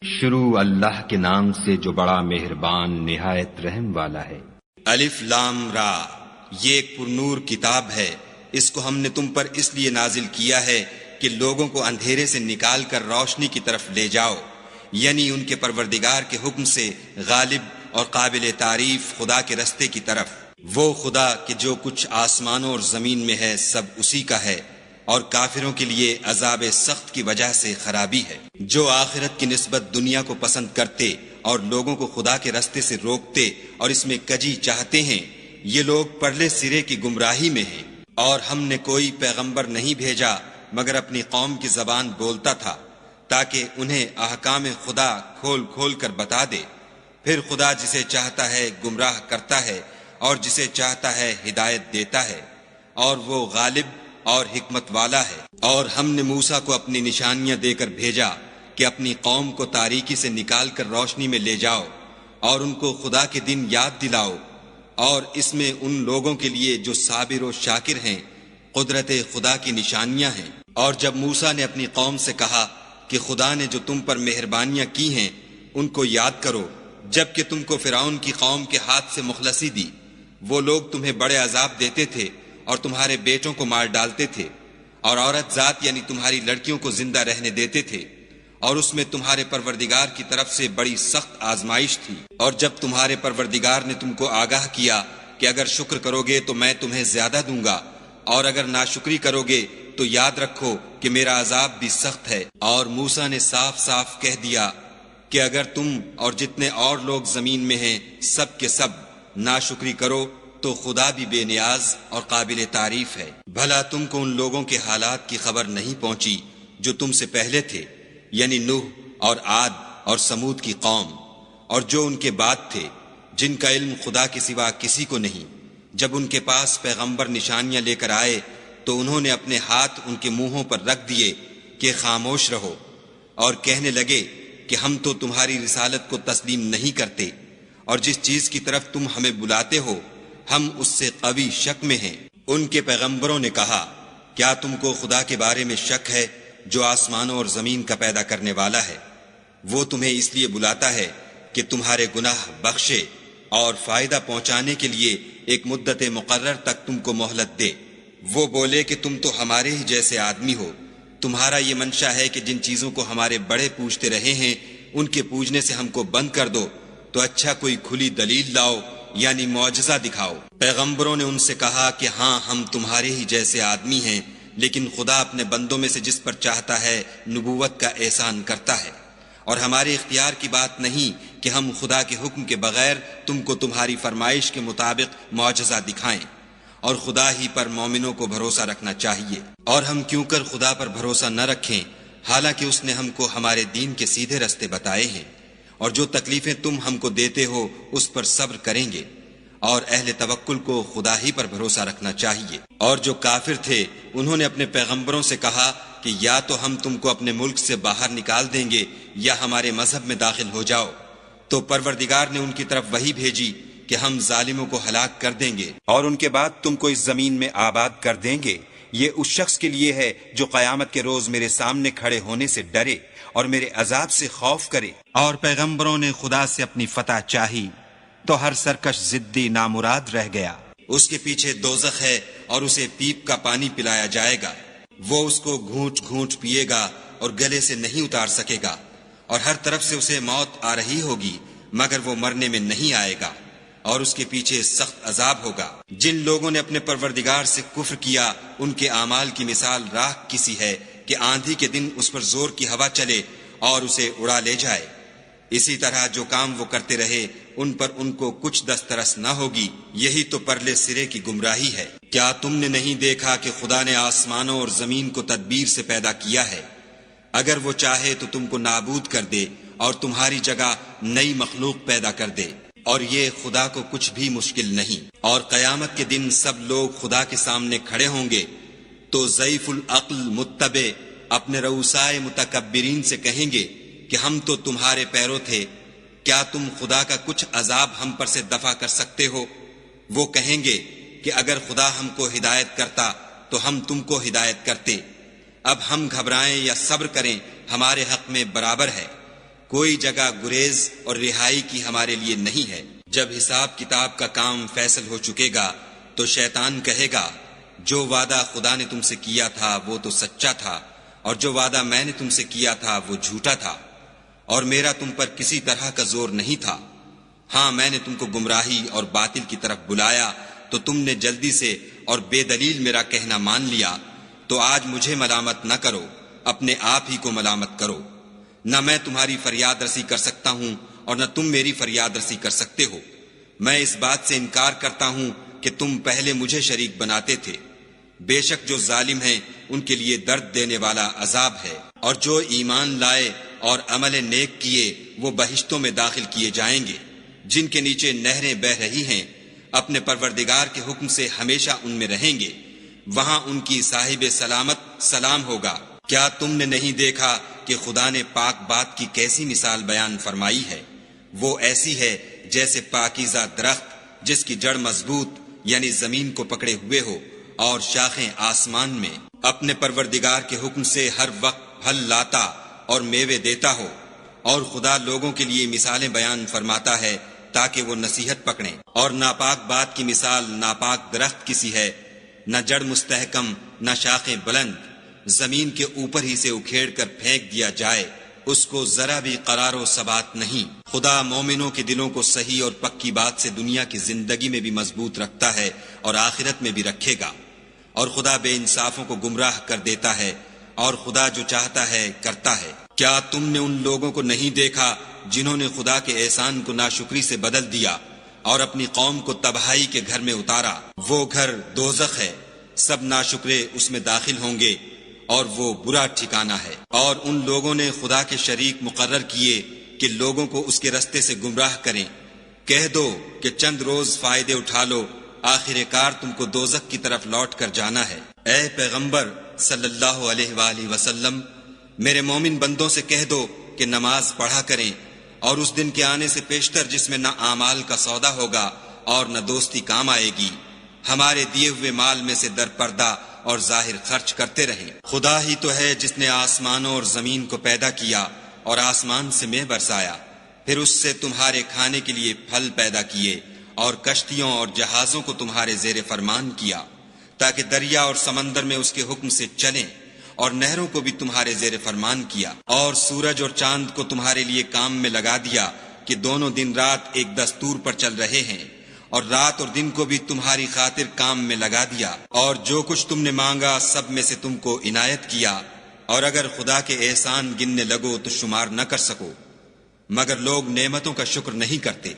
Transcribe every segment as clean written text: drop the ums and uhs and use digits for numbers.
شروع اللہ کے نام سے جو بڑا مہربان نہایت رحم والا ہے۔ الف لام را، یہ ایک پرنور کتاب ہے، اس کو ہم نے تم پر اس لیے نازل کیا ہے کہ لوگوں کو اندھیرے سے نکال کر روشنی کی طرف لے جاؤ، یعنی ان کے پروردگار کے حکم سے غالب اور قابل تعریف خدا کے رستے کی طرف۔ وہ خدا کہ جو کچھ آسمانوں اور زمین میں ہے سب اسی کا ہے، اور کافروں کے لیے عذاب سخت کی وجہ سے خرابی ہے۔ جو آخرت کی نسبت دنیا کو پسند کرتے اور لوگوں کو خدا کے رستے سے روکتے اور اس میں کجی چاہتے ہیں، یہ لوگ پرلے سرے کی گمراہی میں ہیں۔ اور ہم نے کوئی پیغمبر نہیں بھیجا مگر اپنی قوم کی زبان بولتا تھا، تاکہ انہیں احکام خدا کھول کھول کر بتا دے۔ پھر خدا جسے چاہتا ہے گمراہ کرتا ہے اور جسے چاہتا ہے ہدایت دیتا ہے، اور وہ غالب اور حکمت والا ہے۔ اور ہم نے موسیٰ کو اپنی نشانیاں دے کر بھیجا کہ اپنی قوم کو تاریکی سے نکال کر روشنی میں لے جاؤ اور ان کو خدا کے دن یاد دلاؤ، اور اس میں ان لوگوں کے لیے جو صابر و شاکر ہیں قدرت خدا کی نشانیاں ہیں۔ اور جب موسیٰ نے اپنی قوم سے کہا کہ خدا نے جو تم پر مہربانیاں کی ہیں ان کو یاد کرو، جب کہ تم کو فرعون کی قوم کے ہاتھ سے مخلصی دی، وہ لوگ تمہیں بڑے عذاب دیتے تھے اور تمہارے بیٹوں کو مار ڈالتے تھے، اور عورت ذات یعنی تمہاری لڑکیوں کو زندہ رہنے دیتے تھے، اور اس میں تمہارے پروردگار کی طرف سے بڑی سخت آزمائش تھی۔ اور جب تمہارے پروردگار نے تم کو آگاہ کیا کہ اگر شکر کرو گے تو میں تمہیں زیادہ دوں گا، اور اگر ناشکری کرو گے تو یاد رکھو کہ میرا عذاب بھی سخت ہے۔ اور موسیٰ نے صاف صاف کہہ دیا کہ اگر تم اور جتنے اور لوگ زمین میں ہیں سب کے سب ناشکری کرو تو خدا بھی بے نیاز اور قابل تعریف ہے۔ بھلا تم کو ان لوگوں کے حالات کی خبر نہیں پہنچی جو تم سے پہلے تھے، یعنی نوح اور عاد اور سمود کی قوم، اور جو ان کے بعد تھے، جن کا علم خدا کے سوا کسی کو نہیں۔ جب ان کے پاس پیغمبر نشانیاں لے کر آئے تو انہوں نے اپنے ہاتھ ان کے منہوں پر رکھ دیے کہ خاموش رہو، اور کہنے لگے کہ ہم تو تمہاری رسالت کو تسلیم نہیں کرتے، اور جس چیز کی طرف تم ہمیں بلاتے ہو ہم اس سے قوی شک میں ہیں۔ ان کے پیغمبروں نے کہا، کیا تم کو خدا کے بارے میں شک ہے جو آسمانوں اور زمین کا پیدا کرنے والا ہے؟ وہ تمہیں اس لیے بلاتا ہے کہ تمہارے گناہ بخشے اور فائدہ پہنچانے کے لیے ایک مدت مقرر تک تم کو مہلت دے۔ وہ بولے کہ تم تو ہمارے ہی جیسے آدمی ہو، تمہارا یہ منشا ہے کہ جن چیزوں کو ہمارے بڑے پوجتے رہے ہیں ان کے پوجنے سے ہم کو بند کر دو، تو اچھا کوئی کھلی دلیل لاؤ یعنی معجزہ دکھاؤ۔ پیغمبروں نے ان سے کہا کہ ہاں ہم تمہارے ہی جیسے آدمی ہیں، لیکن خدا اپنے بندوں میں سے جس پر چاہتا ہے نبوت کا احسان کرتا ہے، اور ہمارے اختیار کی بات نہیں کہ ہم خدا کے حکم کے بغیر تم کو تمہاری فرمائش کے مطابق معجزہ دکھائیں، اور خدا ہی پر مومنوں کو بھروسہ رکھنا چاہیے۔ اور ہم کیوں کر خدا پر بھروسہ نہ رکھیں حالانکہ اس نے ہم کو ہمارے دین کے سیدھے رستے بتائے ہیں، اور جو تکلیفیں تم ہم کو دیتے ہو اس پر صبر کریں گے، اور اہل توکل کو خدا ہی پر بھروسہ رکھنا چاہیے۔ اور جو کافر تھے انہوں نے اپنے پیغمبروں سے کہا کہ یا تو ہم تم کو اپنے ملک سے باہر نکال دیں گے یا ہمارے مذہب میں داخل ہو جاؤ، تو پروردگار نے ان کی طرف وحی بھیجی کہ ہم ظالموں کو ہلاک کر دیں گے اور ان کے بعد تم کو اس زمین میں آباد کر دیں گے۔ یہ اس شخص کے لیے ہے جو قیامت کے روز میرے سامنے کھڑے ہونے سے ڈرے اور میرے عذاب سے خوف کرے۔ اور پیغمبروں نے خدا سے اپنی فتح چاہی تو ہر سرکش ضدی نامراد رہ گیا۔ اس کے پیچھے دوزخ ہے اور اسے پیپ کا پانی پلایا جائے گا، وہ اس کو گھونٹ گھونٹ پیے گا اور گلے سے نہیں اتار سکے گا، اور ہر طرف سے اسے موت آ رہی ہوگی مگر وہ مرنے میں نہیں آئے گا، اور اس کے پیچھے سخت عذاب ہوگا۔ جن لوگوں نے اپنے پروردگار سے کفر کیا ان کے اعمال کی مثال راکھ کسی ہے کہ آندھی کے دن اس پر زور کی ہوا چلے اور اسے اڑا لے جائے۔ اسی طرح جو کام وہ کرتے رہے ان پر ان کو کچھ دسترس نہ ہوگی، یہی تو پرلے سرے کی گمراہی ہے۔ کیا تم نے نہیں دیکھا کہ خدا نے آسمانوں اور زمین کو تدبیر سے پیدا کیا ہے؟ اگر وہ چاہے تو تم کو نابود کر دے اور تمہاری جگہ نئی مخلوق پیدا کر دے، اور یہ خدا کو کچھ بھی مشکل نہیں۔ اور قیامت کے دن سب لوگ خدا کے سامنے کھڑے ہوں گے تو ضعیف العقل متبع اپنے رؤسائے متکبرین سے کہیں گے کہ ہم تو تمہارے پیرو تھے، کیا تم خدا کا کچھ عذاب ہم پر سے دفع کر سکتے ہو؟ وہ کہیں گے کہ اگر خدا ہم کو ہدایت کرتا تو ہم تم کو ہدایت کرتے، اب ہم گھبرائیں یا صبر کریں ہمارے حق میں برابر ہے، کوئی جگہ گریز اور رہائی کی ہمارے لیے نہیں ہے۔ جب حساب کتاب کا کام فیصل ہو چکے گا تو شیطان کہے گا جو وعدہ خدا نے تم سے کیا تھا وہ تو سچا تھا، اور جو وعدہ میں نے تم سے کیا تھا وہ جھوٹا تھا، اور میرا تم پر کسی طرح کا زور نہیں تھا۔ ہاں میں نے تم کو گمراہی اور باطل کی طرف بلایا تو تم نے جلدی سے اور بے دلیل میرا کہنا مان لیا، تو آج مجھے ملامت نہ کرو، اپنے آپ ہی کو ملامت کرو۔ نہ میں تمہاری فریاد رسی کر سکتا ہوں اور نہ تم میری فریاد رسی کر سکتے ہو۔ میں اس بات سے انکار کرتا ہوں کہ تم پہلے مجھے شریک بناتے تھے۔ بے شک جو ظالم ہیں ان کے لیے درد دینے والا عذاب ہے، اور جو ایمان لائے اور عمل نیک کیے وہ بہشتوں میں داخل کیے جائیں گے جن کے نیچے نہریں بہہ رہی ہیں، اپنے پروردگار کے حکم سے ہمیشہ ان میں رہیں گے، وہاں ان کی صاحب سلامت سلام ہوگا۔ کیا تم نے نہیں دیکھا کہ خدا نے پاک بات کی کیسی مثال بیان فرمائی ہے؟ وہ ایسی ہے جیسے پاکیزہ درخت جس کی جڑ مضبوط یعنی زمین کو پکڑے ہوئے ہو اور شاخیں آسمان میں، اپنے پروردگار کے حکم سے ہر وقت پھل لاتا اور میوے دیتا ہو۔ اور خدا لوگوں کے لیے مثالیں بیان فرماتا ہے تاکہ وہ نصیحت پکڑیں۔ اور ناپاک بات کی مثال ناپاک درخت کی سی ہے، نہ جڑ مستحکم نہ شاخیں بلند، زمین کے اوپر ہی سے اکھیڑ کر پھینک دیا جائے، اس کو ذرا بھی قرار و ثبات نہیں۔ خدا مومنوں کے دلوں کو صحیح اور پکی بات سے دنیا کی زندگی میں بھی مضبوط رکھتا ہے اور آخرت میں بھی رکھے گا، اور خدا بے انصافوں کو گمراہ کر دیتا ہے، اور خدا جو چاہتا ہے کرتا ہے۔ کیا تم نے ان لوگوں کو نہیں دیکھا جنہوں نے خدا کے احسان کو ناشکری سے بدل دیا اور اپنی قوم کو تباہی کے گھر میں اتارا؟ وہ گھر دوزخ ہے، سب ناشکرے اس میں داخل ہوں گے، اور وہ برا ٹھکانہ ہے۔ اور ان لوگوں نے خدا کے شریک مقرر کیے کہ لوگوں کو اس کے رستے سے گمراہ کریں۔ کہہ دو کہ چند روز فائدے اٹھا لو، آخر کار تم کو دوزخ کی طرف لوٹ کر جانا ہے۔ اے پیغمبر صلی اللہ علیہ وآلہ وسلم، میرے مومن بندوں سے کہہ دو کہ نماز پڑھا کریں، اور اس دن کے آنے سے پیشتر جس میں نہ اعمال کا سودا ہوگا اور نہ دوستی کام آئے گی، ہمارے دیے ہوئے مال میں سے در پردہ اور ظاہر خرچ کرتے رہیں۔ خدا ہی تو ہے جس نے آسمانوں اور زمین کو پیدا کیا اور آسمان سے مے برسایا، پھر اس سے تمہارے کھانے کے لیے پھل پیدا کیے، اور کشتیوں اور جہازوں کو تمہارے زیر فرمان کیا تاکہ دریا اور سمندر میں اس کے حکم سے چلیں، اور نہروں کو بھی تمہارے زیر فرمان کیا، اور سورج اور چاند کو تمہارے لیے کام میں لگا دیا کہ دونوں دن رات ایک دستور پر چل رہے ہیں، اور رات اور دن کو بھی تمہاری خاطر کام میں لگا دیا، اور جو کچھ تم نے مانگا سب میں سے تم کو عنایت کیا، اور اگر خدا کے احسان گننے لگو تو شمار نہ کر سکو، مگر لوگ نعمتوں کا شکر نہیں کرتے۔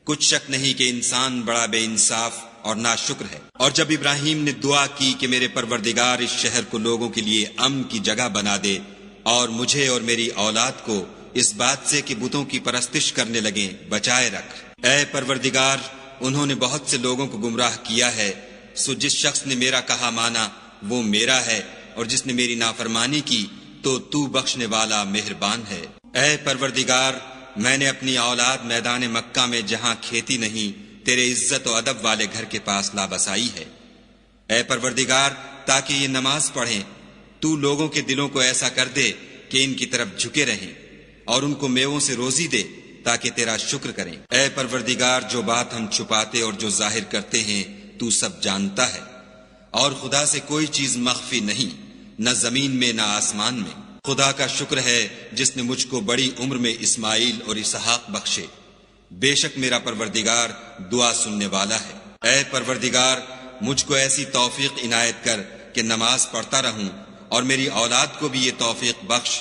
کچھ شک نہیں کہ انسان بڑا بے انصاف اور ناشکر ہے۔ اور جب ابراہیم نے دعا کی کہ میرے پروردگار اس شہر کو لوگوں کے لیے امن کی جگہ بنا دے، اور مجھے اور میری اولاد کو اس بات سے کہ بتوں کی پرستش کرنے لگیں بچائے رکھ۔ اے پروردگار، انہوں نے بہت سے لوگوں کو گمراہ کیا ہے، سو جس شخص نے میرا کہا مانا وہ میرا ہے، اور جس نے میری نافرمانی کی تو بخشنے والا مہربان ہے۔ اے پروردگار، میں نے اپنی اولاد میدان مکہ میں جہاں کھیتی نہیں تیرے عزت و ادب والے گھر کے پاس لابسائی ہے۔ اے پروردگار، تاکہ یہ نماز پڑھیں، تو لوگوں کے دلوں کو ایسا کر دے کہ ان کی طرف جھکے رہیں، اور ان کو میووں سے روزی دے تاکہ تیرا شکر کریں۔ اے پروردگار، جو بات ہم چھپاتے اور جو ظاہر کرتے ہیں تو سب جانتا ہے، اور خدا سے کوئی چیز مخفی نہیں، نہ زمین میں نہ آسمان میں۔ خدا کا شکر ہے جس نے مجھ کو بڑی عمر میں اسماعیل اور اسحاق بخشے، بے شک میرا پروردگار دعا سننے والا ہے۔ اے پروردگار، مجھ کو ایسی توفیق عنایت کر کہ نماز پڑھتا رہوں، اور میری اولاد کو بھی یہ توفیق بخش۔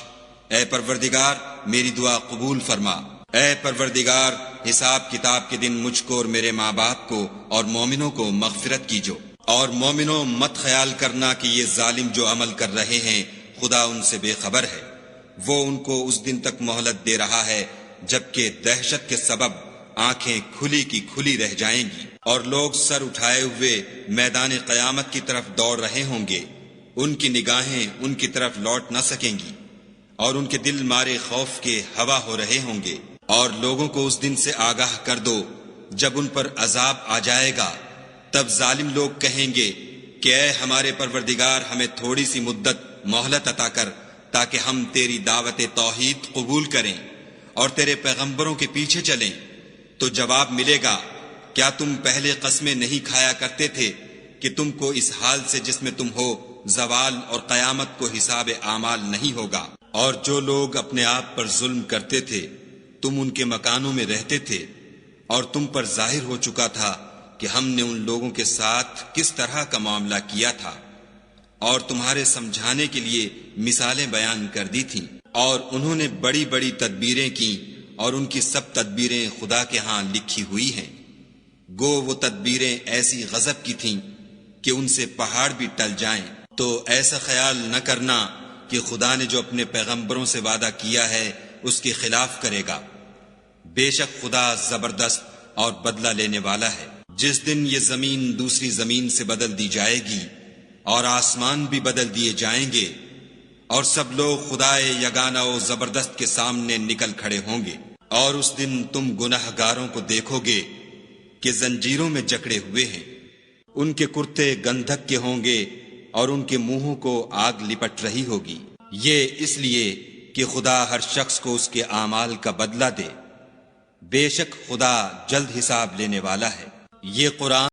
اے پروردگار، میری دعا قبول فرما۔ اے پروردگار، حساب کتاب کے دن مجھ کو اور میرے ماں باپ کو اور مومنوں کو مغفرت کیجو۔ اور مومنوں، مت خیال کرنا کہ یہ ظالم جو عمل کر رہے ہیں خدا ان سے بے خبر ہے، وہ ان کو اس دن تک مہلت دے رہا ہے جبکہ دہشت کے سبب آنکھیں کھلی کی کھلی رہ جائیں گی، اور لوگ سر اٹھائے ہوئے میدان قیامت کی طرف دوڑ رہے ہوں گے، ان کی نگاہیں ان کی طرف لوٹ نہ سکیں گی، اور ان کے دل مارے خوف کے ہوا ہو رہے ہوں گے۔ اور لوگوں کو اس دن سے آگاہ کر دو جب ان پر عذاب آ جائے گا، تب ظالم لوگ کہیں گے کہ اے ہمارے پروردگار، ہمیں تھوڑی سی مدت مہلت عطا کر تاکہ ہم تیری دعوت توحید قبول کریں اور تیرے پیغمبروں کے پیچھے چلیں تو جواب ملے گا، کیا تم پہلے قسمیں نہیں کھایا کرتے تھے کہ تم کو اس حال سے جس میں تم ہو زوال اور قیامت کو حساب اعمال نہیں ہوگا؟ اور جو لوگ اپنے آپ پر ظلم کرتے تھے تم ان کے مکانوں میں رہتے تھے، اور تم پر ظاہر ہو چکا تھا کہ ہم نے ان لوگوں کے ساتھ کس طرح کا معاملہ کیا تھا، اور تمہارے سمجھانے کے لیے مثالیں بیان کر دی تھیں، اور انہوں نے بڑی بڑی تدبیریں کی، اور ان کی سب تدبیریں خدا کے ہاں لکھی ہوئی ہیں۔ گو وہ تدبیریں ایسی غضب کی تھیں کہ ان سے پہاڑ بھی ٹل جائیں۔ تو ایسا خیال نہ کرنا کہ خدا نے جو اپنے پیغمبروں سے وعدہ کیا ہے اس کے خلاف کرے گا۔ بے شک خدا زبردست اور بدلہ لینے والا ہے۔ جس دن یہ زمین دوسری زمین سے بدل دی جائے گی اور آسمان بھی بدل دیے جائیں گے، اور سب لوگ خدائے یگانہ و زبردست کے سامنے نکل کھڑے ہوں گے، اور اس دن تم گناہ گاروں کو دیکھو گے کہ زنجیروں میں جکڑے ہوئے ہیں، ان کے کرتے گندھک کے ہوں گے اور ان کے منہوں کو آگ لپٹ رہی ہوگی۔ یہ اس لیے کہ خدا ہر شخص کو اس کے اعمال کا بدلہ دے۔ بے شک خدا جلد حساب لینے والا ہے۔ یہ قرآن